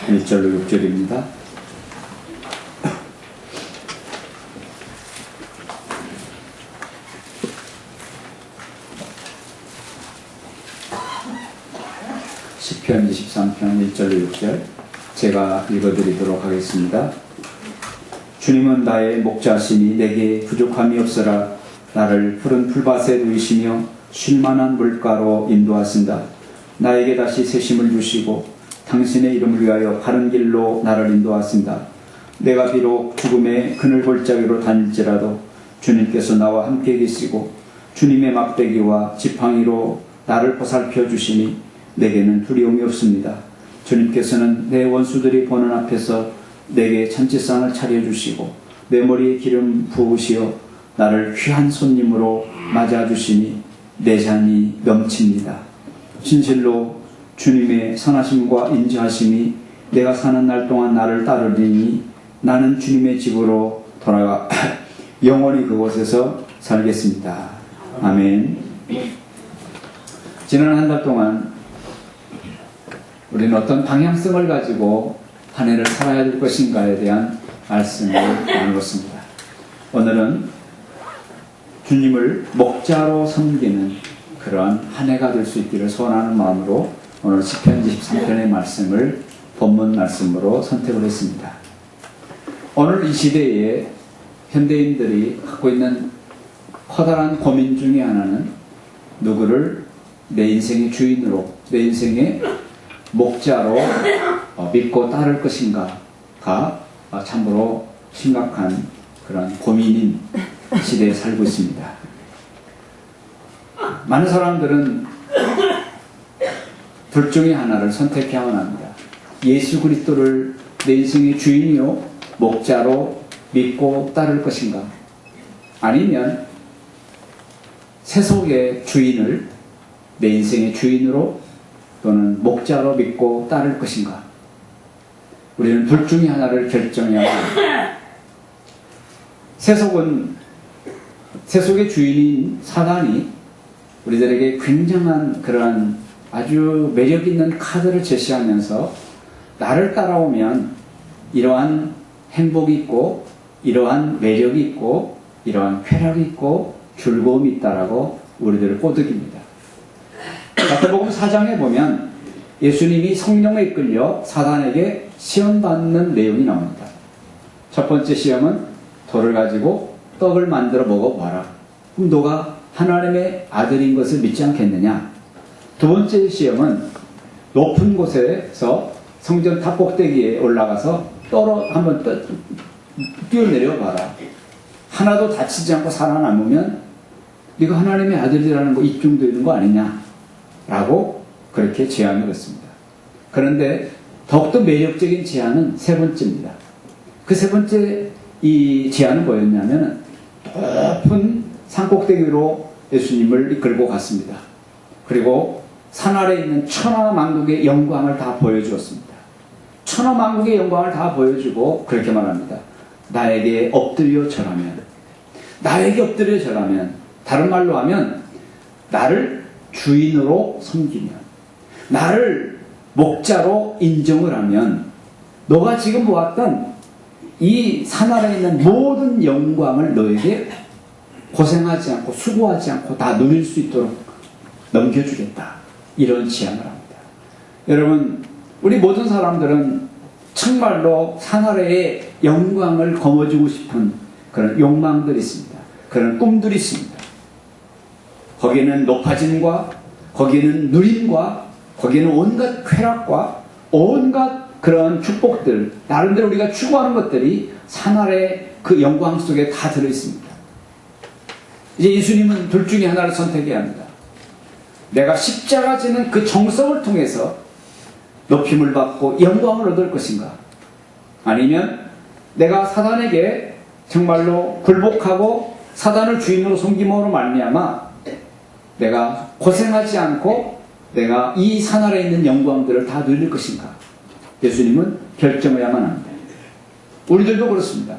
1절로 6절입니다. 시편 23편 1절로 6절 제가 읽어드리도록 하겠습니다. 주님은 나의 목자시니 내게 부족함이 없어라. 나를 푸른 풀밭에 누이시며 쉴만한 물가로 인도하신다. 나에게 다시 새심을 주시고 당신의 이름을 위하여 바른 길로 나를 인도하신다. 내가 비록 죽음의 그늘 골짜기로 다닐지라도 주님께서 나와 함께 계시고 주님의 막대기와 지팡이로 나를 보살펴 주시니 내게는 두려움이 없습니다. 주님께서는 내 원수들이 보는 앞에서 내게 잔치상을 차려주시고 내 머리에 기름 부으시어 나를 귀한 손님으로 맞아주시니 내 잔이 넘칩니다. 진실로 주님의 선하심과 인자하심이 내가 사는 날 동안 나를 따르리니 나는 주님의 집으로 돌아가 영원히 그곳에서 살겠습니다. 아멘. 지난 한 달 동안 우리는 어떤 방향성을 가지고 한 해를 살아야 될 것인가에 대한 말씀을 나누었습니다. 오늘은 주님을 목자로 섬기는 그러한 한 해가 될 수 있기를 소원하는 마음으로 오늘 시편 23편의 말씀을 본문 말씀으로 선택을 했습니다. 오늘 이 시대에 현대인들이 갖고 있는 커다란 고민 중에 하나는 누구를 내 인생의 주인으로, 내 인생의 목자로 믿고 따를 것인가가 참으로 심각한 그런 고민인 시대에 살고 있습니다. 많은 사람들은 둘 중에 하나를 선택해야만 합니다. 예수 그리스도를 내 인생의 주인이요 목자로 믿고 따를 것인가, 아니면 세속의 주인을 내 인생의 주인으로 또는 목자로 믿고 따를 것인가. 우리는 둘 중에 하나를 결정해야 합니다. 세속의 주인인 사단이 우리들에게 굉장한 그러한 아주 매력 있는 카드를 제시하면서 나를 따라오면 이러한 행복이 있고 이러한 매력이 있고 이러한 쾌락이 있고 즐거움이 있다라고 우리들을 꼬드깁니다. 마태복음 4장에 보면 예수님이 성령에 이끌려 사단에게 시험받는 내용이 나옵니다. 첫 번째 시험은 돌을 가지고 떡을 만들어 먹어봐라. 그럼 너가 하나님의 아들인 것을 믿지 않겠느냐? 두 번째 시험은 높은 곳에서 성전 탑 꼭대기에 올라가서 한번 뛰어내려 봐라. 하나도 다치지 않고 살아남으면 네가 하나님의 아들이라는 거 입증되는 거 아니냐? 라고 그렇게 제안을 했습니다. 그런데 더욱더 매력적인 제안은 세 번째입니다. 그 세 번째 이 제안은 뭐였냐면 높은 산꼭대기로 예수님을 이끌고 갔습니다. 그리고 산 아래에 있는 천하만국의 영광을 다 보여주었습니다. 천하만국의 영광을 다 보여주고 그렇게 말합니다. 나에게 엎드려 절하면, 나에게 엎드려 절하면, 다른 말로 하면 나를 주인으로 섬기면, 나를 목자로 인정을 하면 너가 지금 보았던 이 산 아래에 있는 모든 영광을 너에게 고생하지 않고 수고하지 않고 다 누릴 수 있도록 넘겨주겠다. 이런 제안을 합니다. 여러분, 우리 모든 사람들은 정말로 산 아래의 영광을 거머쥐고 싶은 그런 욕망들이 있습니다. 그런 꿈들이 있습니다. 거기에는 높아짐과 거기에는 누림과 거기에는 온갖 쾌락과 온갖 그런 축복들, 나름대로 우리가 추구하는 것들이 산 아래 그 영광 속에 다 들어있습니다. 이제 예수님은 둘 중에 하나를 선택해야 합니다. 내가 십자가 지는 그 정성을 통해서 높임을 받고 영광을 얻을 것인가, 아니면 내가 사단에게 정말로 굴복하고 사단을 주인으로 섬김으로 말미암아 내가 고생하지 않고 내가 이 산 아래에 있는 영광들을 다 누릴 것인가. 예수님은 결정해야만 합니다. 우리들도 그렇습니다.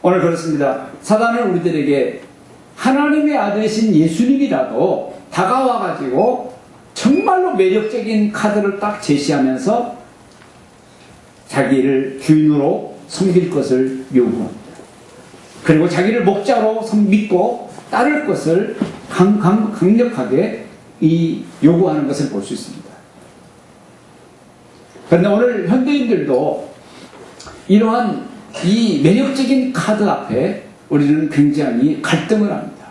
오늘 그렇습니다. 사단은 우리들에게 하나님의 아들이신 예수님이라도 다가와가지고 정말로 매력적인 카드를 딱 제시하면서 자기를 주인으로 섬길 것을 요구합니다. 그리고 자기를 목자로 믿고 따를 것을 강력하게 요구하는 것을 볼 수 있습니다. 그런데 오늘 현대인들도 이러한 이 매력적인 카드 앞에 우리는 굉장히 갈등을 합니다.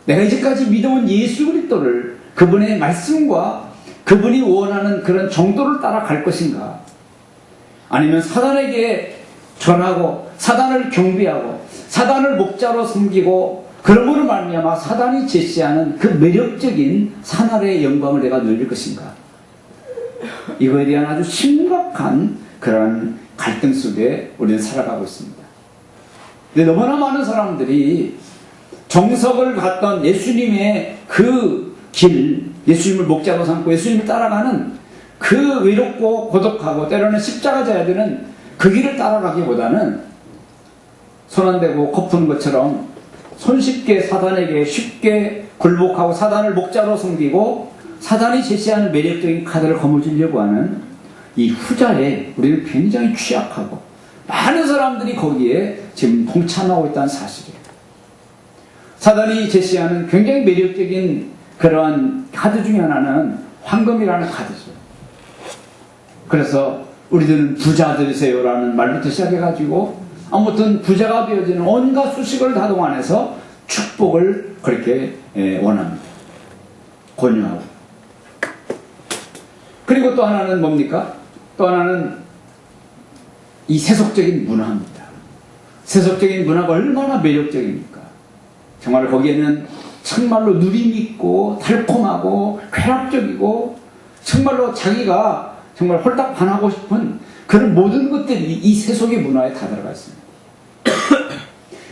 내가 이제까지 믿어온 예수 그리스도를 그분의 말씀과 그분이 원하는 그런 정도를 따라갈 것인가? 아니면 사단에게 절하고 사단을 경배하고 사단을 목자로 섬기고 그러므로 말미암아 사단이 제시하는 그 매력적인 사날의 영광을 내가 누릴 것인가? 이거에 대한 아주 심각한 그런 갈등 속에 우리는 살아가고 있습니다. 근데 너무나 많은 사람들이 정석을 갖던 예수님의 그 길, 예수님을 목자로 삼고 예수님을 따라가는 그 외롭고 고독하고 때로는 십자가 져야 되는 그 길을 따라가기보다는 손 안 대고 코 푸는 것처럼 손쉽게 사단에게 쉽게 굴복하고 사단을 목자로 섬기고 사단이 제시하는 매력적인 카드를 거머쥐려고 하는 이 후자에 우리는 굉장히 취약하고 많은 사람들이 거기에 지금 동참하고 있다는 사실이에요. 사단이 제시하는 굉장히 매력적인 그러한 카드 중에 하나는 황금이라는 카드죠. 그래서 우리들은 부자 되세요라는 말부터 시작해가지고 아무튼 부자가 되어지는 온갖 수식을 다 동원해서 축복을 그렇게 원합니다. 권유하고. 그리고 또 하나는 뭡니까? 또 하나는 이 세속적인 문화입니다. 세속적인 문화가 얼마나 매력적입니까? 정말 거기에는 정말로 누림 있고 달콤하고 쾌락적이고 정말로 자기가 정말 홀딱 반하고 싶은 그런 모든 것들이 이 세속의 문화에 다 들어가 있습니다.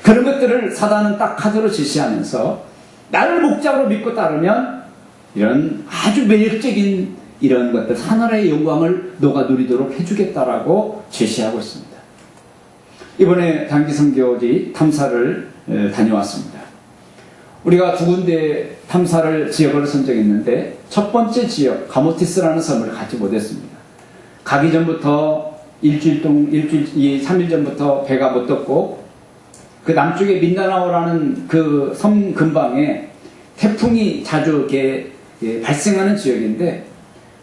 그런 것들을 사단은 딱 카드로 제시하면서 나를 목자로 믿고 따르면 이런 아주 매력적인 이런 것들 하나의 영광을 너가 누리도록 해주겠다라고 제시하고 있습니다. 이번에 단기 선교지 탐사를 다녀왔습니다. 우리가 두 군데 탐사를 지역을 선정했는데 첫 번째 지역 가모티스라는 섬을 가지 못했습니다. 가기 전부터 3일 전부터 배가 못 떴고 그 남쪽에 민다나오라는 그 섬 근방에 태풍이 자주 이렇게 발생하는 지역인데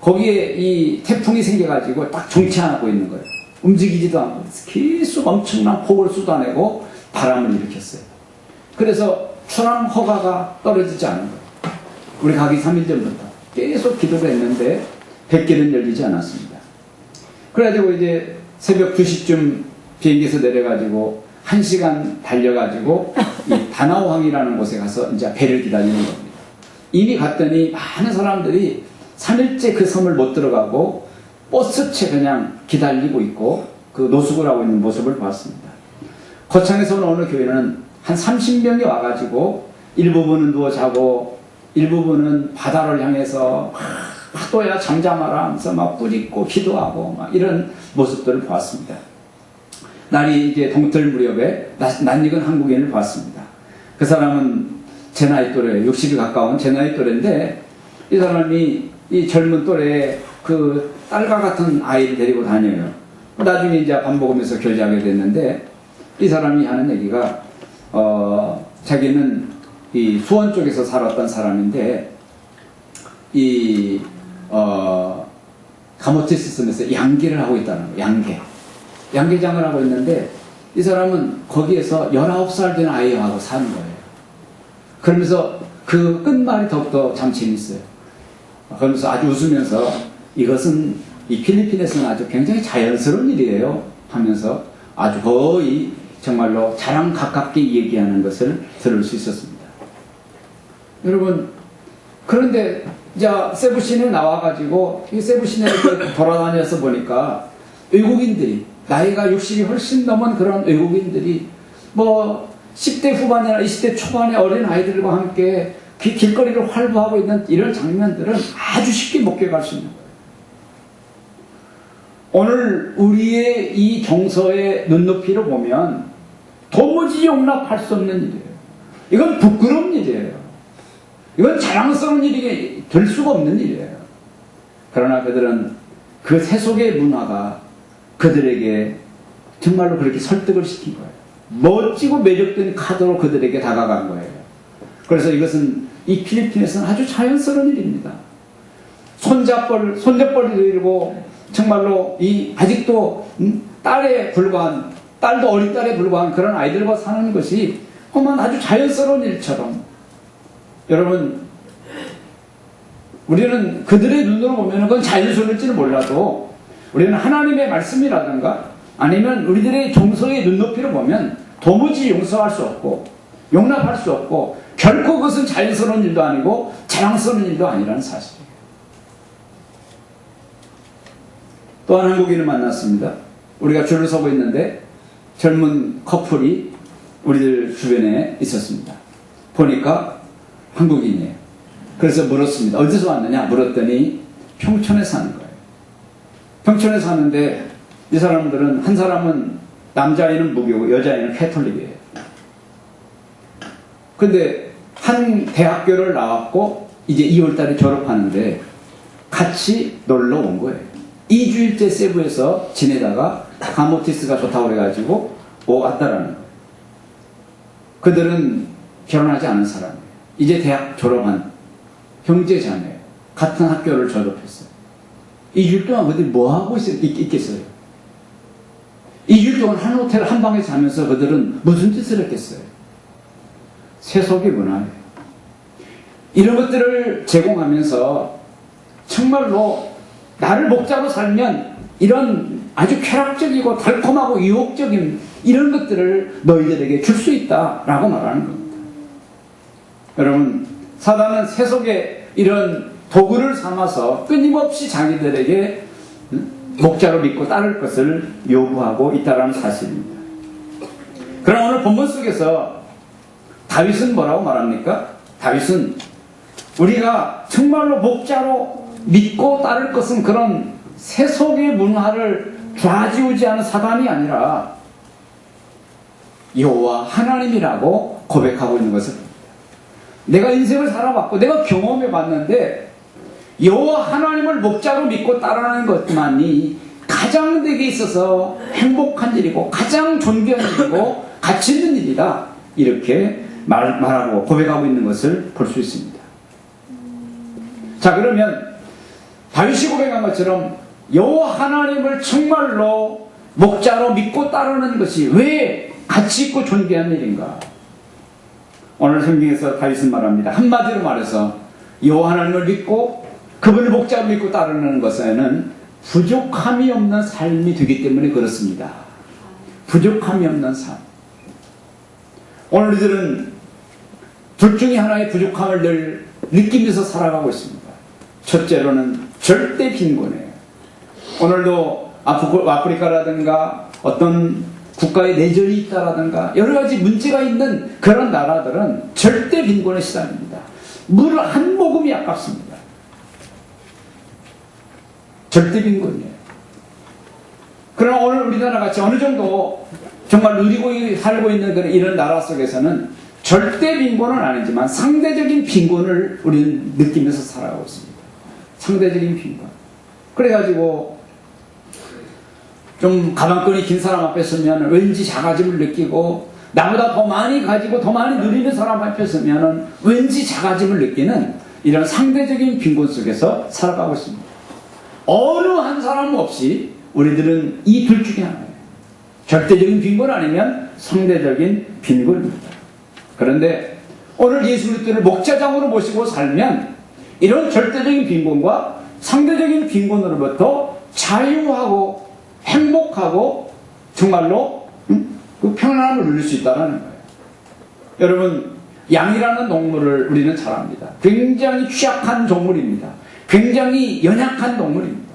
거기에 이 태풍이 생겨가지고 딱 정체하고 있는 거예요. 움직이지도 않고 계속 엄청난 폭우를 쏟아내고 바람을 일으켰어요. 그래서 출항 허가가 떨어지지 않은 거예요. 우리 가기 3일 전부터 계속 기도를 했는데 뱃길은 열리지 않았습니다. 그래가지고 이제 새벽 2시쯤 비행기에서 내려가지고 1시간 달려가지고 이 다나오항이라는 곳에 가서 이제 배를 기다리는 겁니다. 이미 갔더니 많은 사람들이 3일째 그 섬을 못 들어가고 버스채 그냥 기다리고 있고 그 노숙을 하고 있는 모습을 봤습니다. 거창에서 온 어느 교회는 한 30명이 와가지고 일부분은 누워 자고 일부분은 바다를 향해서 파도야 잠잠하라 하면서 막 뿌리고 기도하고 막 이런 모습들을 보았습니다. 날이 이제 동틀 무렵에 낯익은 한국인을 봤습니다. 그 사람은 제 나이 또래, 60이 가까운 제 나이 또래인데 이 사람이 이 젊은 또래에 그 딸과 같은 아이를 데리고 다녀요. 나중에 이제 밥 먹으면서 교제하게 됐는데 이 사람이 하는 얘기가 자기는 이 수원 쪽에서 살았던 사람인데 이 가모티스 섬에서 양계를 하고 있다는 거예요. 양계장을 하고 있는데 이 사람은 거기에서 19살 된 아이하고 사는 거예요. 그러면서 그 끝말이 더욱더 참 재밌어요. 그러면서 아주 웃으면서 이것은 이 필리핀에서는 아주 굉장히 자연스러운 일이에요 하면서 아주 거의 정말로 자랑 가깝게 얘기하는 것을 들을 수 있었습니다. 여러분, 그런데 이제 세부시내에 나와가지고 이 세부시내에 돌아다녀서 보니까 외국인들이 나이가 60이 훨씬 넘은 그런 외국인들이 뭐 10대 후반이나 20대 초반의 어린 아이들과 함께 길거리를 활보하고 있는 이런 장면들은 아주 쉽게 목격할 수 있는 거예요. 오늘 우리의 이 정서의 눈높이로 보면 도무지 용납할 수 없는 일이에요. 이건 부끄러운 일이에요. 이건 자랑스러운 일이 될 수가 없는 일이에요. 그러나 그들은 그 세속의 문화가 그들에게 정말로 그렇게 설득을 시킨 거예요. 멋지고 매력된 카드로 그들에게 다가간 거예요. 그래서 이것은 이 필리핀에서는 아주 자연스러운 일입니다. 손잡벌이 들고 정말로 이 아직도 딸에 불과한, 딸도 어린 딸에 불과한 그런 아이들과 사는 것이 아주 자연스러운 일처럼, 여러분, 우리는 그들의 눈으로 보면 그건 자연스러울지는 몰라도 우리는 하나님의 말씀이라든가 아니면 우리들의 정서의 눈높이로 보면 도무지 용서할 수 없고 용납할 수 없고 결코 그것은 자연스러운 일도 아니고 자랑스러운 일도 아니라는 사실이에요. 또한 한국인을 만났습니다. 우리가 줄을 서고 있는데 젊은 커플이 우리들 주변에 있었습니다. 보니까 한국인이에요. 그래서 물었습니다. 어디서 왔느냐 물었더니 평촌에 사는 거예요. 평촌에 사는데 이 사람들은, 한 사람은 남자아이는 무교고 여자아이는 캐톨릭이에요. 근데 한 대학교를 나왔고 이제 2월달에 졸업하는데 같이 놀러 온 거예요. 2주일째 세부에서 지내다가 가모티스가 좋다고 그래가지고 왔다라는 거예요. 그들은 결혼하지 않은 사람이에요. 이제 대학 졸업한 형제자매예요. 같은 학교를 졸업했어요. 2주일 동안 그들이 뭐하고 있겠어요? 2주일 동안 한 호텔 한 방에 자면서 그들은 무슨 짓을 했겠어요? 세속의 문화예요. 이런 것들을 제공하면서 정말로 나를 목자로 살면 이런 아주 쾌락적이고 달콤하고 유혹적인 이런 것들을 너희들에게 줄 수 있다라고 말하는 겁니다. 여러분, 사단은 세속의 이런 도구를 삼아서 끊임없이 자기들에게 목자로 믿고 따를 것을 요구하고 있다는 사실입니다. 그럼 오늘 본문 속에서 다윗은 뭐라고 말합니까? 다윗은 우리가 정말로 목자로 믿고 따를 것은 그런 세속의 문화를 좌지우지하는 사단이 아니라 여호와 하나님이라고 고백하고 있는 것을 봅니다. 내가 인생을 살아봤고 내가 경험해 봤는데 여호와 하나님을 목자로 믿고 따라가는 것만이 가장 내게 있어서 행복한 일이고 가장 존귀한 일이고 가치 있는 일이다, 이렇게 말하고 고백하고 있는 것을 볼 수 있습니다. 자, 그러면 다윗이 고백한 것처럼 여호와 하나님을 정말로 목자로 믿고 따르는 것이 왜 가치 있고 존귀한 일인가? 오늘 성경에서 다윗은 말합니다. 한마디로 말해서 여호와 하나님을 믿고 그분을 목자로 믿고 따르는 것에는 부족함이 없는 삶이 되기 때문에 그렇습니다. 부족함이 없는 삶. 오늘 우리들은 둘 중에 하나의 부족함을 늘 느끼면서 살아가고 있습니다. 첫째로는 절대 빈곤이에요. 오늘도 아프리카라든가 어떤 국가에 내전이 있다라든가 여러 가지 문제가 있는 그런 나라들은 절대 빈곤에 시달립니다. 물 한 모금이 아깝습니다. 절대 빈곤이에요. 그러나 오늘 우리나라 같이 어느 정도 정말 누리고 살고 있는 그런 이런 나라 속에서는 절대 빈곤은 아니지만 상대적인 빈곤을 우리는 느끼면서 살아가고 있습니다. 상대적인 빈곤. 그래가지고 좀 가방끈이 긴 사람 앞에 서면 왠지 작아짐을 느끼고, 나보다 더 많이 가지고 더 많이 누리는 사람 앞에 서면 왠지 작아짐을 느끼는 이런 상대적인 빈곤 속에서 살아가고 있습니다. 어느 한 사람 없이 우리들은 이 둘 중에 하나예요. 절대적인 빈곤 아니면 상대적인 빈곤입니다. 그런데 오늘 예수 그리스도를 목자장으로 모시고 살면 이런 절대적인 빈곤과 상대적인 빈곤으로부터 자유하고 행복하고 정말로 그 평안함을 누릴 수 있다는 거예요. 여러분, 양이라는 동물을 우리는 잘 압니다. 굉장히 취약한 동물입니다. 굉장히 연약한 동물입니다.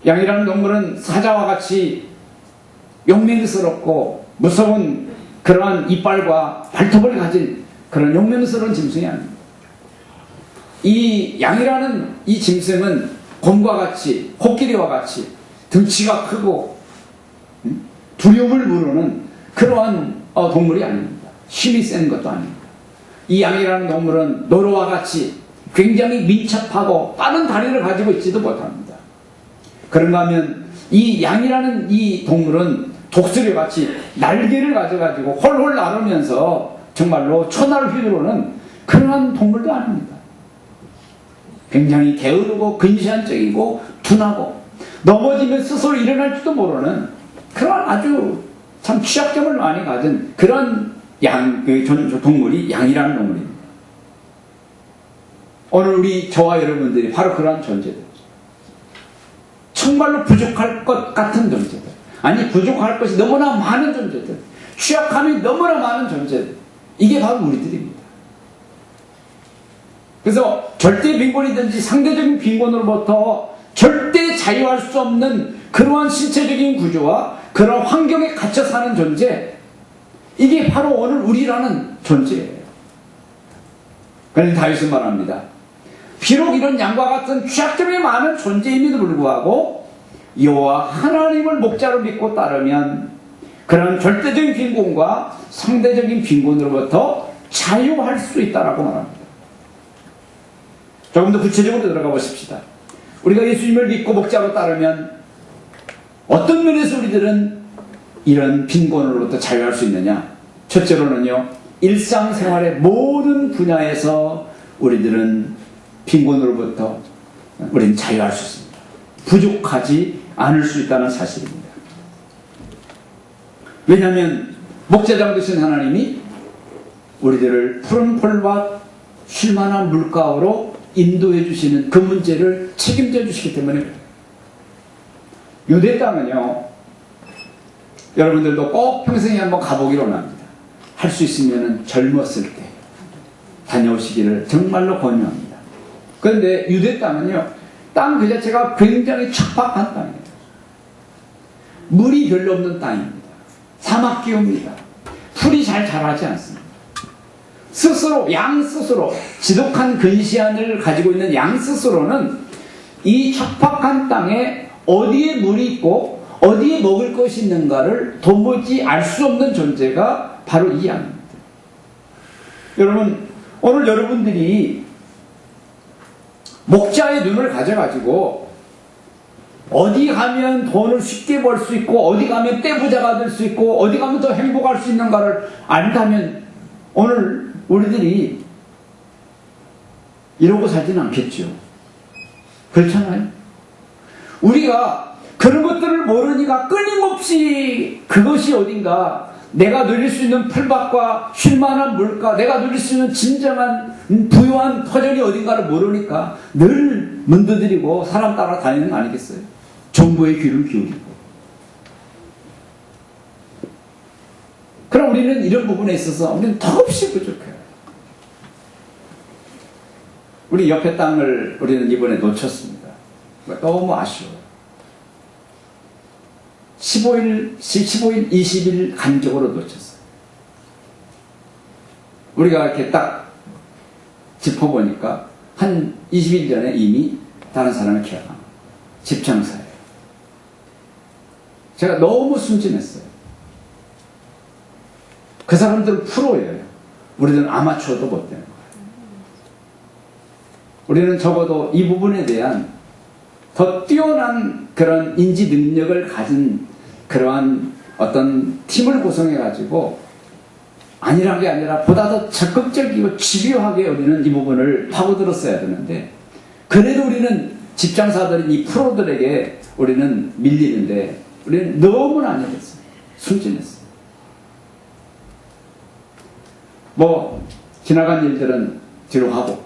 양이라는 동물은 사자와 같이 용맹스럽고 무서운 그러한 이빨과 발톱을 가진 그런 용맹스러운 짐승이 아닙니다. 이 양이라는 이 짐승은 곰과 같이, 코끼리와 같이 등치가 크고 두려움을 부르는 그러한 동물이 아닙니다. 힘이 센 것도 아닙니다. 이 양이라는 동물은 노루와 같이 굉장히 민첩하고 빠른 다리를 가지고 있지도 못합니다. 그런가 하면 이 양이라는 이 동물은 독수리같이 날개를 가져가지고 홀홀 나르면서 정말로 천하를 휘두르는 그러한 동물도 아닙니다. 굉장히 게으르고 근시안적이고 둔하고 넘어지면 스스로 일어날지도 모르는 그런 아주 참 취약점을 많이 가진 그런 동물이 양이라는 동물입니다. 오늘 우리 저와 여러분들이 바로 그러한 존재들, 정말로 부족할 것 같은 존재들, 아니 부족할 것이 너무나 많은 존재들, 취약함이 너무나 많은 존재들, 이게 바로 우리들입니다. 그래서 절대 빈곤이든지 상대적인 빈곤으로부터 절대 자유할 수 없는 그러한 신체적인 구조와 그런 환경에 갇혀 사는 존재, 이게 바로 오늘 우리라는 존재예요. 그런데 다윗은 말합니다. 비록 이런 양과 같은 취약점이 많은 존재임에도 불구하고 여호와 하나님을 목자로 믿고 따르면 그런 절대적인 빈곤과 상대적인 빈곤으로부터 자유할 수 있다라고 말합니다. 조금 더 구체적으로 들어가 보십시다. 우리가 예수님을 믿고 목자로 따르면 어떤 면에서 우리들은 이런 빈곤으로부터 자유할 수 있느냐? 첫째로는요, 일상생활의 모든 분야에서 우리들은 빈곤으로부터 우리는 자유할 수 있습니다. 부족하지 않을 수 있다는 사실입니다. 왜냐하면 목자장 되신 하나님이 우리들을 푸른 풀과 쉴만한 물가로 인도해 주시는 그 문제를 책임져 주시기 때문에 그래요. 유대 땅은요, 여러분들도 꼭 평생에 한번 가보기로 합니다. 할 수 있으면 젊었을 때 다녀오시기를 정말로 권유합니다. 그런데 유대 땅은요, 땅 그 자체가 굉장히 척박한 땅이에요. 물이 별로 없는 땅입니다. 사막 기후입니다. 풀이 잘 자라지 않습니다. 양 스스로 지독한 근시안을 가지고 있는 양 스스로는 이 척박한 땅에 어디에 물이 있고 어디에 먹을 것이 있는가를 도무지 알 수 없는 존재가 바로 이 양입니다. 여러분, 오늘 여러분들이 목자의 눈을 가져가지고 어디 가면 돈을 쉽게 벌 수 있고 어디 가면 떼부자가 될 수 있고 어디 가면 더 행복할 수 있는가를 안다면 오늘 우리들이 이러고 살지는 않겠죠. 그렇잖아요. 우리가 그런 것들을 모르니까 끊임없이 그것이 어딘가, 내가 누릴 수 있는 풀밭과 쉴만한 물가, 내가 누릴 수 있는 진정한 부유한 터전이 어딘가를 모르니까 늘 문드들이고 사람 따라 다니는 거 아니겠어요? 정보의 귀를 기울이고. 그럼 우리는 이런 부분에 있어서 우리는 더없이 부족해요. 우리 옆에 땅을 우리는 이번에 놓쳤습니다. 너무 아쉬워요. 15일, 20일 간격으로 놓쳤어요. 우리가 이렇게 딱 짚어보니까 한 20일 전에 이미 다른 사람을 기억합니다. 집장사예요. 제가 너무 순진했어요. 그 사람들은 프로예요. 우리는 아마추어도 못 되는 거예요. 우리는 적어도 이 부분에 대한 더 뛰어난 그런 인지 능력을 가진 그러한 어떤 팀을 구성해가지고 안일한 게 아니라 보다 더 적극적이고 집요하게 우리는 이 부분을 파고들었어야 되는데, 그래도 우리는 집장사들인 이 프로들에게 우리는 밀리는데 우리는 너무나 안일했어요. 순진했어요. 뭐 지나간 일들은 뒤로 하고,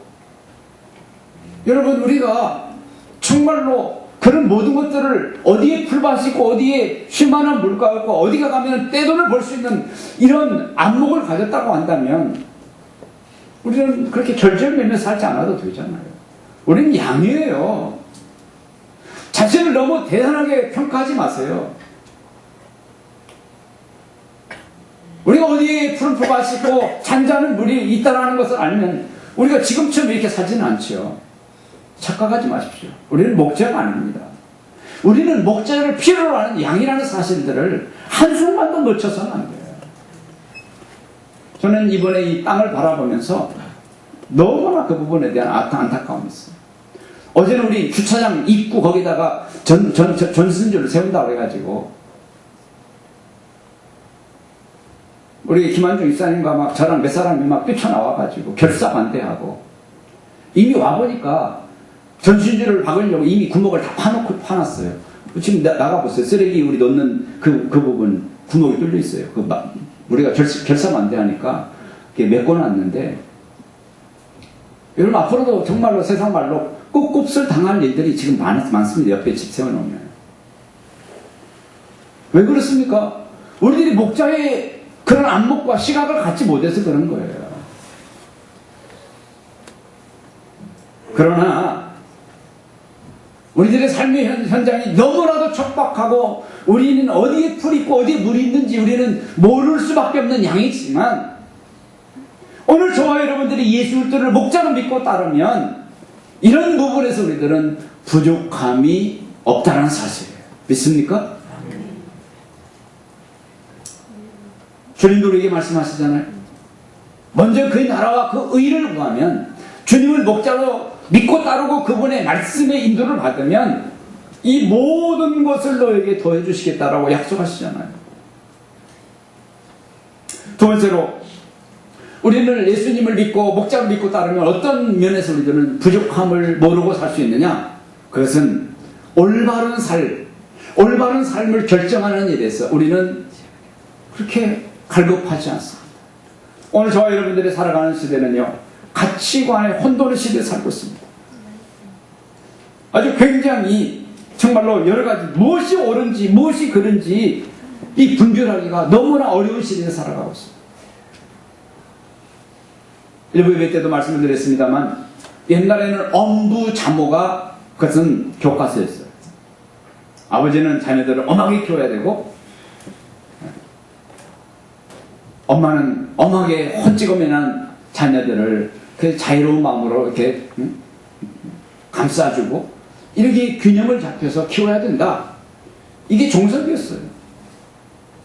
여러분 우리가 정말로 그런 모든 것들을 어디에 풀밭이 있고 어디에 쉴만한 물가가 있고 어디가 가면 떼돈을 벌 수 있는 이런 안목을 가졌다고 한다면 우리는 그렇게 절절매매 살지 않아도 되잖아요. 우리는 양이에요. 자신을 너무 대단하게 평가하지 마세요. 우리가 어디에 푸른 풀밭이 있고 잔잔한 물이 있다는 것을 알면 우리가 지금처럼 이렇게 살지는 않죠. 착각하지 마십시오. 우리는 목자가 아닙니다. 우리는 목자를 필요로 하는 양이라는 사실들을 한순간도 놓쳐서는 안 돼요. 저는 이번에 이 땅을 바라보면서 너무나 그 부분에 대한 안타까움이 있어요. 어제는 우리 주차장 입구 거기다가 전순주를 세운다고 해가지고 우리 김한중 입사님과 막 저랑 몇 사람이 막 뛰쳐나와가지고 결사 반대하고 이미 와보니까 전순주를 박으려고 이미 구멍을 다 파놨어요. 지금 나가보세요. 쓰레기 우리 넣는 그 부분 구멍이 뚫려 있어요. 우리가 결사 반대하니까 메꿔놨는데 여러분 앞으로도 정말로 세상 말로 꿉꿉을 당할 일들이 지금 많습니다. 옆에 집 세워놓으면. 왜 그렇습니까? 우리들이 목자의 그런 안목과 시각을 갖지 못해서 그런 거예요. 그러나 우리들의 삶의 현장이 너무나도 척박하고 우리는 어디에 풀이 있고 어디에 물이 있는지 우리는 모를 수밖에 없는 양이지만 오늘 저와 여러분들이 예수 그리스도를 목자로 믿고 따르면 이런 부분에서 우리들은 부족함이 없다는 사실이에요. 믿습니까? 주님도 우리에게 말씀하시잖아요. 먼저 그의 나라와 그 의를 구하면 주님을 목자로 믿고 따르고 그분의 말씀의 인도를 받으면 이 모든 것을 너에게 더해 주시겠다라고 약속하시잖아요. 두 번째로 우리는 예수님을 믿고 목자를 믿고 따르면 어떤 면에서 우리들은 부족함을 모르고 살 수 있느냐? 그것은 올바른 삶을 결정하는 일에서 우리는 그렇게 갈급하지 않습니다. 오늘 저와 여러분들이 살아가는 시대는요, 가치관의 혼돈의 시대에 살고 있습니다. 아주 굉장히 정말로 여러 가지 무엇이 옳은지 무엇이 그른지 이 분별하기가 너무나 어려운 시대에 살아가고 있습니다. 일부 예배 때도 말씀을 드렸습니다만 옛날에는 엄부 자모가 그것은 교과서였어요. 아버지는 자녀들을 엄하게 키워야 되고 엄마는 엄하게 헛찌검해난 자녀들을 그 자유로운 마음으로 이렇게 감싸주고 이렇게 균형을 잡혀서 키워야 된다. 이게 정석이었어요.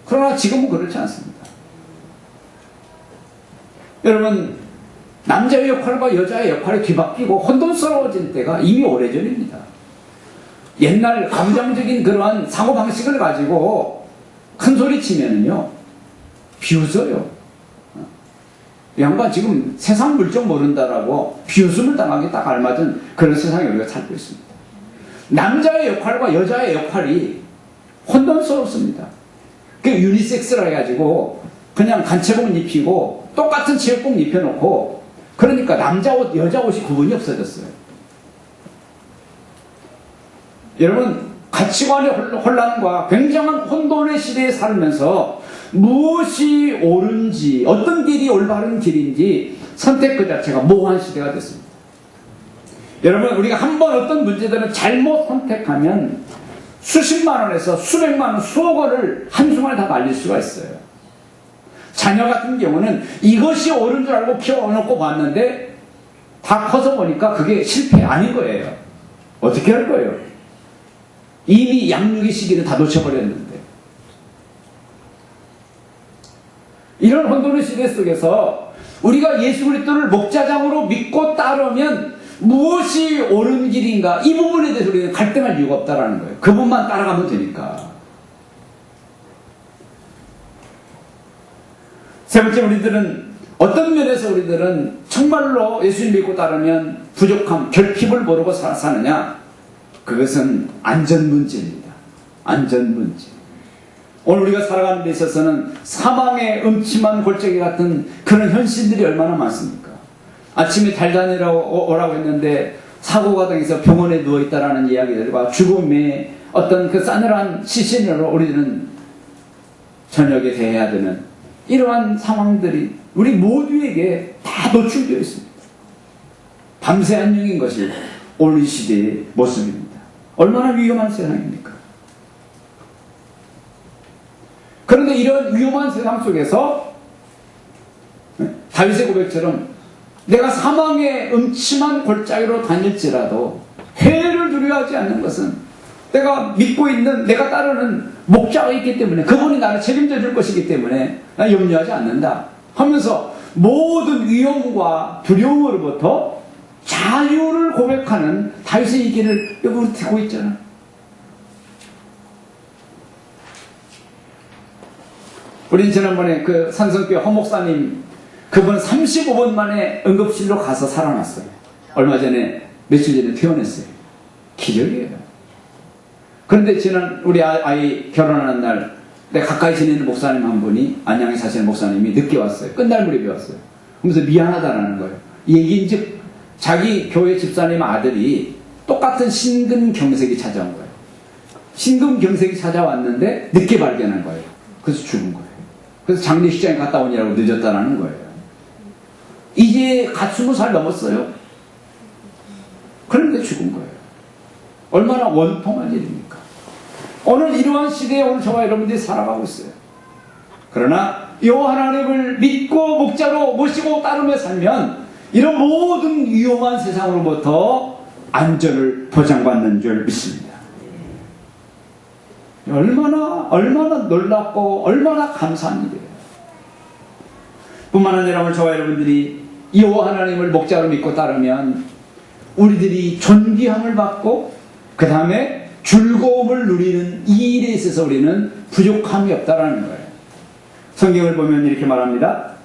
그러나 지금은 그렇지 않습니다. 여러분, 남자의 역할과 여자의 역할이 뒤바뀌고 혼돈스러워진 때가 이미 오래전입니다. 옛날 감정적인 그러한 사고방식을 가지고 큰 소리 치면은요, 비웃어요. 이 양반 지금 세상 물정 모른다라고 비웃음을 당하기 딱 알맞은 그런 세상에 우리가 살고 있습니다. 남자의 역할과 여자의 역할이 혼돈스럽습니다. 그 유니섹스라 해가지고 그냥 단체복 입히고 똑같은 체육복 입혀놓고 그러니까 남자 옷, 여자 옷이 구분이 없어졌어요. 여러분, 가치관의 혼란과 굉장한 혼돈의 시대에 살면서 무엇이 옳은지, 어떤 길이 올바른 길인지 선택 그 자체가 모호한 시대가 됐습니다. 여러분, 우리가 한번 어떤 문제들은 잘못 선택하면 수십만 원에서 수백만 원, 수억 원을 한순간에 다 날릴 수가 있어요. 자녀 같은 경우는 이것이 옳은 줄 알고 키워놓고 봤는데 다 커서 보니까 그게 실패 아닌 거예요. 어떻게 할 거예요? 이미 양육의 시기를 다 놓쳐버렸는데. 이런 혼돈의 시대 속에서 우리가 예수 그리스도를 목자장으로 믿고 따르면 무엇이 옳은 길인가, 이 부분에 대해서 우리는 갈등할 이유가 없다라는 거예요. 그분만 따라가면 되니까. 세 번째, 우리들은 어떤 면에서 우리들은 정말로 예수님 믿고 따르면 부족함, 결핍을 모르고 사느냐? 그것은 안전 문제입니다. 안전 문제. 오늘 우리가 살아가는 데 있어서는 사망의 음침한 골짜기 같은 그런 현실들이 얼마나 많습니까? 아침에 달 다니라고 오라고 했는데 사고가 당해서 병원에 누워있다라는 이야기들과 죽음의 어떤 그 싸늘한 시신으로 우리는 저녁에 대해야 되는 이러한 상황들이 우리 모두에게 다 노출되어 있습니다. 밤새 안녕인 것이 오늘 이 시대의 모습입니다. 얼마나 위험한 세상입니까? 그런데 이런 위험한 세상 속에서 다윗의 고백처럼 내가 사망의 음침한 골짜기로 다닐지라도 해를 두려워하지 않는 것은 내가 믿고 있는, 내가 따르는 목자가 있기 때문에, 그분이 나를 책임져 줄 것이기 때문에 난 염려하지 않는다 하면서 모든 위험과 두려움으로부터 잘 자유를 고백하는 다윗의 얘기를 여기 우리 듣고 있잖아. 우리 지난번에 그 산성교회 허 목사님, 그분 35분 만에 응급실로 가서 살아났어요. 얼마 전에, 며칠 전에 퇴원했어요. 기적이에요. 그런데 지난 우리 아이 결혼하는 날, 내가 가까이 지내는 목사님 한 분이, 안양에 사시는 목사님이 늦게 왔어요. 끝날 무렵에 왔어요. 그러면서 미안하다라는 거예요. 얘기인즉 자기 교회 집사님 아들이 똑같은 심근경색이 찾아온 거예요. 심근경색이 찾아왔는데 늦게 발견한 거예요. 그래서 죽은 거예요. 그래서 장례식장에 갔다 오느라고 늦었다라는 거예요. 이제 갓 20살 넘었어요. 그런데 죽은 거예요. 얼마나 원통한 일입니까? 오늘 이러한 시대에 오늘 저와 여러분들이 살아가고 있어요. 그러나 여호와 하나님을 믿고 목자로 모시고 따르며 살면 이런 모든 위험한 세상으로부터 안전을 보장받는 줄 믿습니다. 얼마나 놀랍고 얼마나 감사한 일이에요. 뿐만 아니라 오늘 저와 여러분들이 여호와 하나님을 목자로 믿고 따르면 우리들이 존귀함을 받고 그 다음에 즐거움을 누리는 이 일에 있어서 우리는 부족함이 없다라는 거예요. 성경을 보면 이렇게 말합니다.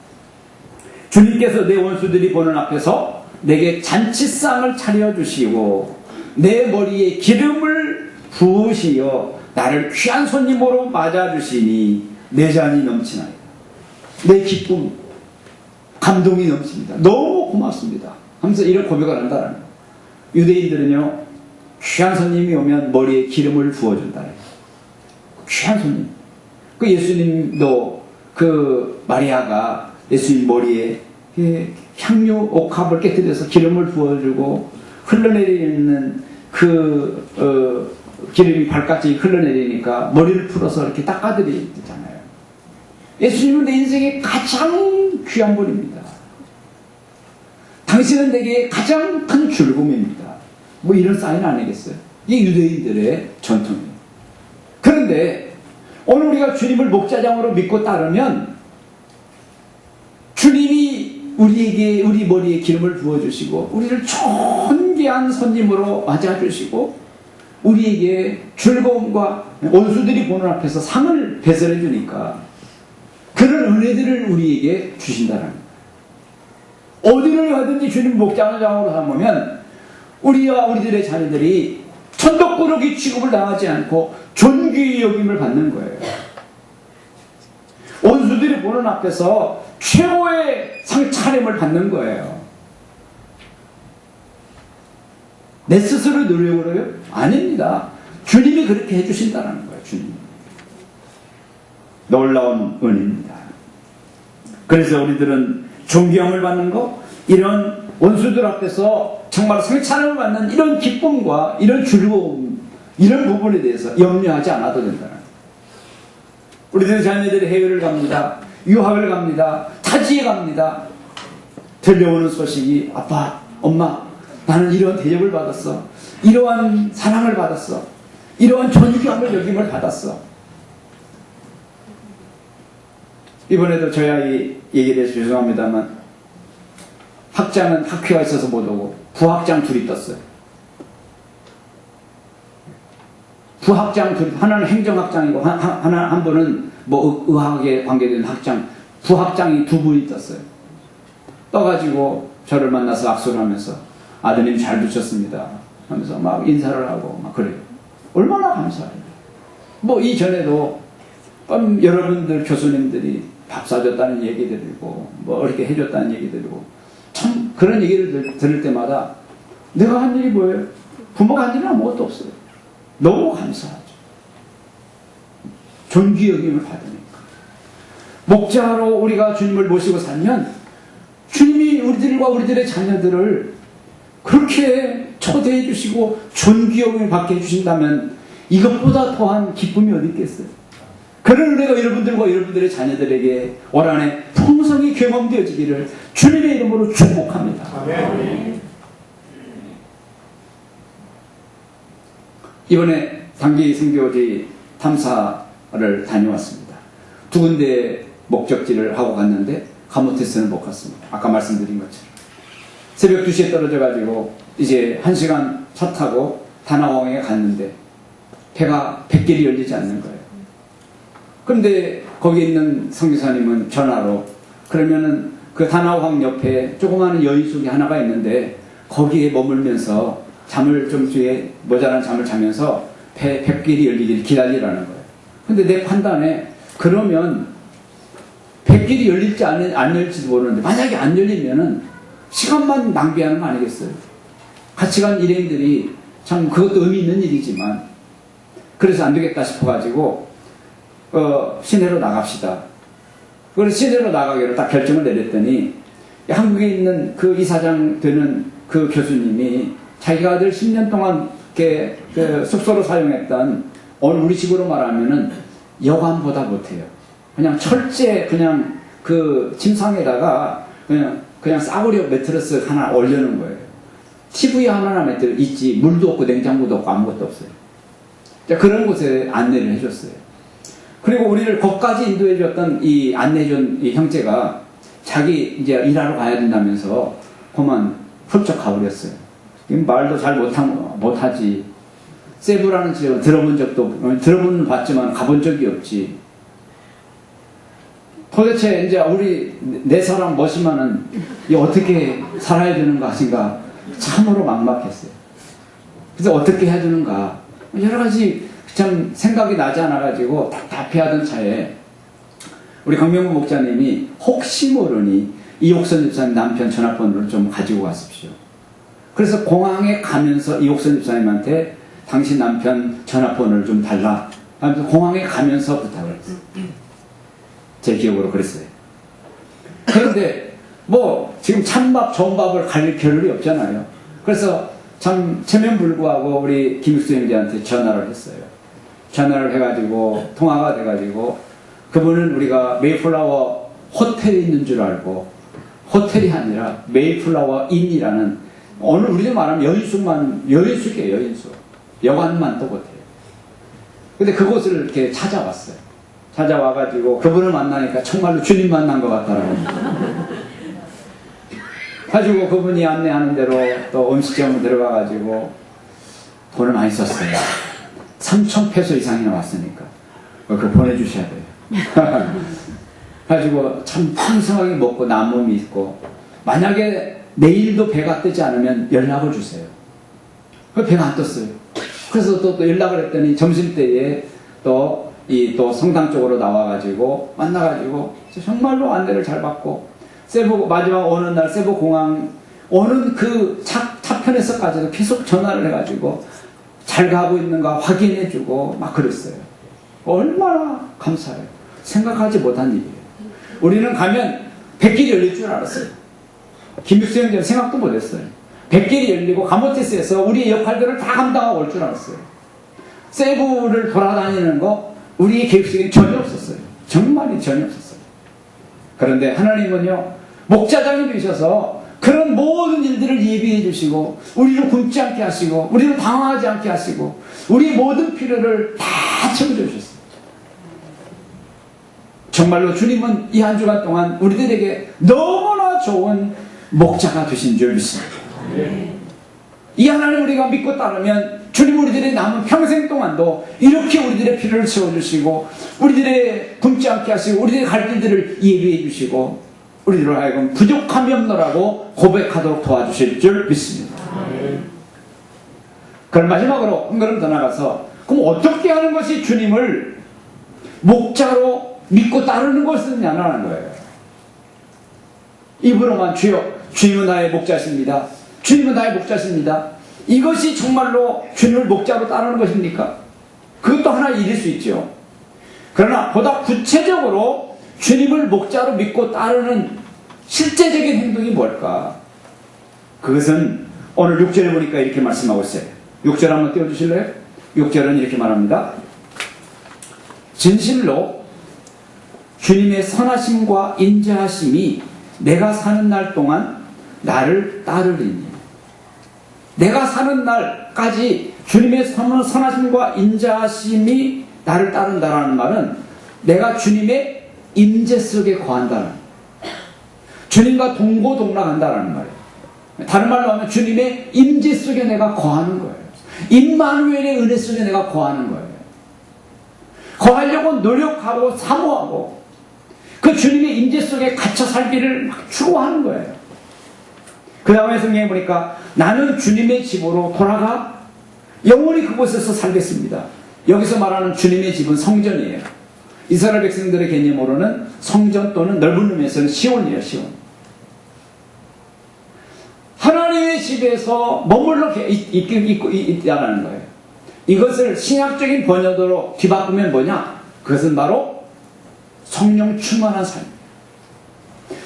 주님께서 내 원수들이 보는 앞에서 내게 잔치상을 차려주시고 내 머리에 기름을 부으시어 나를 귀한 손님으로 맞아주시니 내 잔이 넘치나이다. 내 기쁨, 감동이 넘칩니다. 너무 고맙습니다 하면서 이런 고백을 한다는 거예요. 유대인들은요, 귀한 손님이 오면 머리에 기름을 부어준다. 귀한 손님. 그 예수님도 그 마리아가 예수님 머리에 향유 옥합을 깨뜨려서 기름을 부어주고 흘러내리는 그 기름이 발까지 흘러내리니까 머리를 풀어서 이렇게 닦아드리잖아요. 예수님은 내 인생의 가장 귀한 분입니다. 당신은 내게 가장 큰 즐거움입니다. 뭐 이런 사인 아니겠어요? 이게 유대인들의 전통이에요. 그런데 오늘 우리가 주님을 목자장으로 믿고 따르면 주님이 우리에게 우리 머리에 기름을 부어주시고 우리를 존귀한 손님으로 맞아주시고 우리에게 즐거움과 원수들이 보는 앞에서 상을 배설해 주니까 그런 은혜들을 우리에게 주신다는 거예요. 어디를 가든지 주님 목자장으로 삼으면 우리와 우리들의 자녀들이 천덕꾸러기 취급을 당하지 않고 존귀의 여김을 받는 거예요. 원수들이 보는 앞에서 최고의 상차림을 받는 거예요. 내 스스로 노력을 해요? 아닙니다. 주님이 그렇게 해주신다는 거예요. 주님. 놀라운 은혜입니다. 그래서 우리들은 존경을 받는 것, 이런 원수들 앞에서 정말 상찬을 받는 이런 기쁨과 이런 즐거움, 이런 부분에 대해서 염려하지 않아도 된다는 거예요. 우리들 자녀들이 해외를 갑니다. 유학을 갑니다. 타지에 갑니다. 들려오는 소식이 아빠, 엄마, 나는 이러한 대접을 받았어. 이러한 사랑을 받았어. 이러한 존경을 여김을 받았어. 이번에도 저희 아이 얘기에 대해서 죄송합니다만 학장은 학회가 있어서 못 오고 부학장 둘이 떴어요. 부학장 둘, 하나는 행정학장이고 한 분은 뭐 의학에 관계된 학장, 부학장이 두 분이 떴어요. 떠가지고 저를 만나서 악수를 하면서 아드님 잘 붙였습니다 하면서 막 인사를 하고 막 그래요. 얼마나 감사해요. 뭐 이전에도 여러분들 교수님들이 밥 사줬다는 얘기 드리고 뭐 이렇게 해줬다는 얘기 드리고 참 그런 얘기를 들을 때마다 내가 한 일이 뭐예요? 부모가 한 일은 아무것도 없어요. 너무 감사하죠. 존귀 여김을 받으니까. 목자로 우리가 주님을 모시고 살면 주님이 우리들과 우리들의 자녀들을 그렇게 초대해 주시고 존귀 여김을 받게 해주신다면 이것보다 더한 기쁨이 어디 있겠어요? 그런 은혜가 여러분들과 여러분들의 자녀들에게 올 한해 풍성히 경험되어지기를 주님의 이름으로 축복합니다. 아멘. 이번에 단기 선교지 탐사를 다녀왔습니다. 두 군데 목적지를 하고 갔는데 가모테스는 못 갔습니다. 아까 말씀드린 것처럼. 새벽 2시에 떨어져가지고 이제 1시간 차 타고 다나왕에 갔는데 배가 백길이 열리지 않는 거예요. 그런데 거기 있는 선교사님은 전화로 그러면은 그 다나왕 옆에 조그마한 여인숙이 하나가 있는데 거기에 머물면서 잠을 좀 뒤에 모자란 잠을 자면서 백길이 열리기를 기다리라는 거예요. 근데 내 판단에 그러면 백길이 열릴지 안 열릴지도 모르는데 만약에 안 열리면은 시간만 낭비하는 거 아니겠어요? 같이 간 일행들이 참 그것도 의미 있는 일이지만 그래서 안 되겠다 싶어가지고 시내로 나갑시다. 그래서 시내로 나가기로 딱 결정을 내렸더니 한국에 있는 그 이사장 되는 그 교수님이 자기가 아들 10년 동안 이렇게 그 숙소로 사용했던 우리 식으로 말하면은 여관보다 못해요. 그냥 철제 그냥 그 침상에다가 그냥 싸구려 매트러스 하나 올려놓은 거예요. TV 하나나 매트러스 있지 물도 없고 냉장고도 없고 아무것도 없어요. 그런 곳에 안내를 해줬어요. 그리고 우리를 거기까지 인도해줬던 이 안내해준 이 형제가 자기 이제 일하러 가야 된다면서 그만 훌쩍 가버렸어요. 말도 잘 못하지. 세부라는 지역은 들어보는 봤지만 가본 적이 없지. 도대체 이제 우리 네 사람 멋이면은 어떻게 살아야 되는가 하신가 참으로 막막했어요. 그래서 어떻게 해야 되는가 여러 가지 참 생각이 나지 않아가지고 답답해하던 차에 우리 강명구 목사님이 혹시 모르니 이옥선 집사님 남편 전화번호를 좀 가지고 가십시오. 그래서 공항에 가면서 이옥선 집사님한테 당신 남편 전화번호를 좀 달라 하면서 공항에 가면서 부탁을 했어요. 제 기억으로 그랬어요. 그런데 뭐 지금 찬밥 전밥을 가릴 겨를이 없잖아요. 그래서 참 체면불구하고 우리 김육수 형제한테 전화를 했어요. 전화를 해가지고 통화가 돼가지고 그분은 우리가 메이플라워 호텔에 있는 줄 알고 호텔이 아니라 메이플라워 인이라는 오늘 우리도 말하면 여인숙이에요. 여인숙. 여관만 또 못해요. 근데 그곳을 이렇게 찾아왔어요. 찾아와가지고 그분을 만나니까 정말로 주님 만난 것 같더라고요. 가지고 그분이 안내하는 대로 또 음식점으로 들어가가지고 돈을 많이 썼어요. 3,000페소 이상이나 왔으니까 그거 보내주셔야 돼요. 가지고 참 풍성하게 먹고 남음이 있고 만약에 내일도 배가 뜨지 않으면 연락을 주세요. 그 배가 안 떴어요. 그래서 또 연락을 했더니 점심때에 또 성당 쪽으로 나와가지고 만나가지고 정말로 안내를 잘 받고 세부 마지막 어느 날 세부 공항 오는 그 차편에서까지도 계속 전화를 해가지고 잘 가고 있는가 확인해주고 막 그랬어요. 얼마나 감사해요. 생각하지 못한 일이에요. 우리는 가면 백길이 열릴 줄 알았어요. 김육수 형제는 생각도 못했어요. 백길이 열리고 가모티스에서 우리의 역할들을 다 감당하고 올 줄 알았어요. 세부를 돌아다니는 거 우리의 계획성이 전혀 없었어요. 정말이 전혀 없었어요. 그런데 하나님은요 목자장이 되셔서 그런 모든 일들을 예비해 주시고 우리를 굶지 않게 하시고 우리를 당황하지 않게 하시고 우리의 모든 필요를 다 채워주셨어요. 정말로 주님은 이 한 주간 동안 우리들에게 너무나 좋은 목자가 되신 줄 믿습니다. 이 하나님 우리가 믿고 따르면 주님 우리들의 남은 평생 동안도 이렇게 우리들의 필요를 채워주시고 우리들의 굶지 않게 하시고 우리들의 갈 길들을 예비해 주시고 우리들을 하여금 부족함이 없노라고 고백하도록 도와주실 줄 믿습니다. 그럼 마지막으로 한 걸음 더 나가서 그럼 어떻게 하는 것이 주님을 목자로 믿고 따르는 것이냐는 거예요. 입으로만 주님은 나의 목자십니다. 주님은 나의 목자십니다. 이것이 정말로 주님을 목자로 따르는 것입니까? 그것도 하나의 일일 수 있죠. 그러나 보다 구체적으로 주님을 목자로 믿고 따르는 실제적인 행동이 뭘까? 그것은 오늘 6절에 보니까 이렇게 말씀하고 있어요. 6절 한번 띄워주실래요? 6절은 이렇게 말합니다. 진실로 주님의 선하심과 인자하심이 내가 사는 날 동안 나를 따르리니. 내가 사는 날까지 주님의 선하심과 인자하심이 나를 따른다라는 말은 내가 주님의 임재 속에 거한다는, 주님과 동고동락한다라는 말이에요. 다른 말로 하면 주님의 임재 속에 내가 거하는 거예요. 임마누엘의 은혜 속에 내가 거하는 거예요. 거하려고 노력하고 사모하고 그 주님의 임재 속에 갇혀 살기를 막 추구하는 거예요. 그 다음에 성경에 보니까 나는 주님의 집으로 돌아가 영원히 그곳에서 살겠습니다. 여기서 말하는 주님의 집은 성전이에요. 이스라엘 백성들의 개념으로는 성전 또는 넓은 의미에서는 시온이에요. 시온. 하나님의 집에서 머물러 있다는 거예요. 이것을 신약적인 번역으로 뒤바꾸면 뭐냐? 그것은 바로 성령 충만한 삶이에요.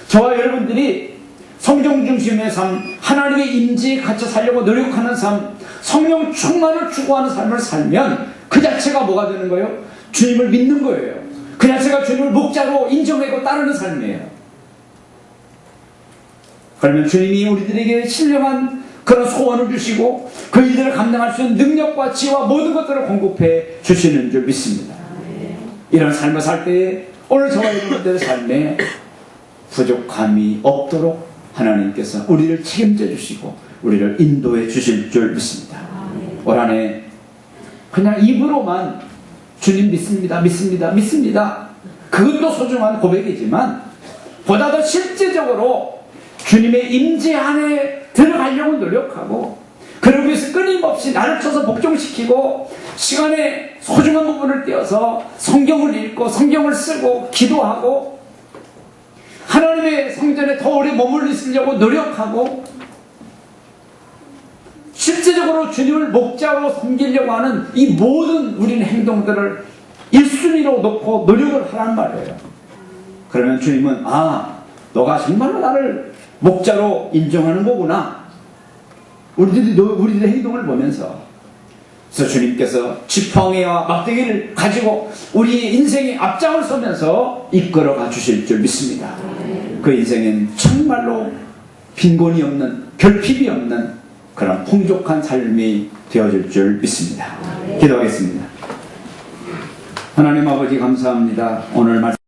저와 여러분들이 성령 중심의 삶, 하나님의 임재에 갇혀 살려고 노력하는 삶, 성령 충만을 추구하는 삶을 살면 그 자체가 뭐가 되는 거예요? 주님을 믿는 거예요. 그 자체가 주님을 목자로 인정하고 따르는 삶이에요. 그러면 주님이 우리들에게 신령한 그런 소원을 주시고 그 일들을 감당할 수 있는 능력과 지혜와 모든 것들을 공급해 주시는 줄 믿습니다. 이런 삶을 살 때에 오늘 저와 여러분들의 삶에 부족함이 없도록 하나님께서 우리를 책임져 주시고 우리를 인도해 주실 줄 믿습니다. 올 한 해 그냥 입으로만 주님 믿습니다, 믿습니다, 믿습니다. 그것도 소중한 고백이지만 보다 더 실제적으로 주님의 임재 안에 들어가려고 노력하고 그러기 위해서 끊임없이 나를 쳐서 복종시키고 시간의 소중한 부분을 떼어서 성경을 읽고 성경을 쓰고 기도하고 하나님의 성전에 더 오래 머물러 있으려고 노력하고 실제적으로 주님을 목자로 섬기려고 하는 이 모든 우리는 행동들을 1순위로 놓고 노력을 하란 말이에요. 그러면 주님은 너가 정말로 나를 목자로 인정하는 거구나. 우리들의 행동을 보면서 그래서 주님께서 지팡이와 막대기를 가지고 우리 인생의 앞장을 서면서 이끌어가 주실 줄 믿습니다. 그 인생엔 정말로 빈곤이 없는 결핍이 없는 그런 풍족한 삶이 되어질 줄 믿습니다. 기도하겠습니다. 하나님 아버지 감사합니다. 오늘 말씀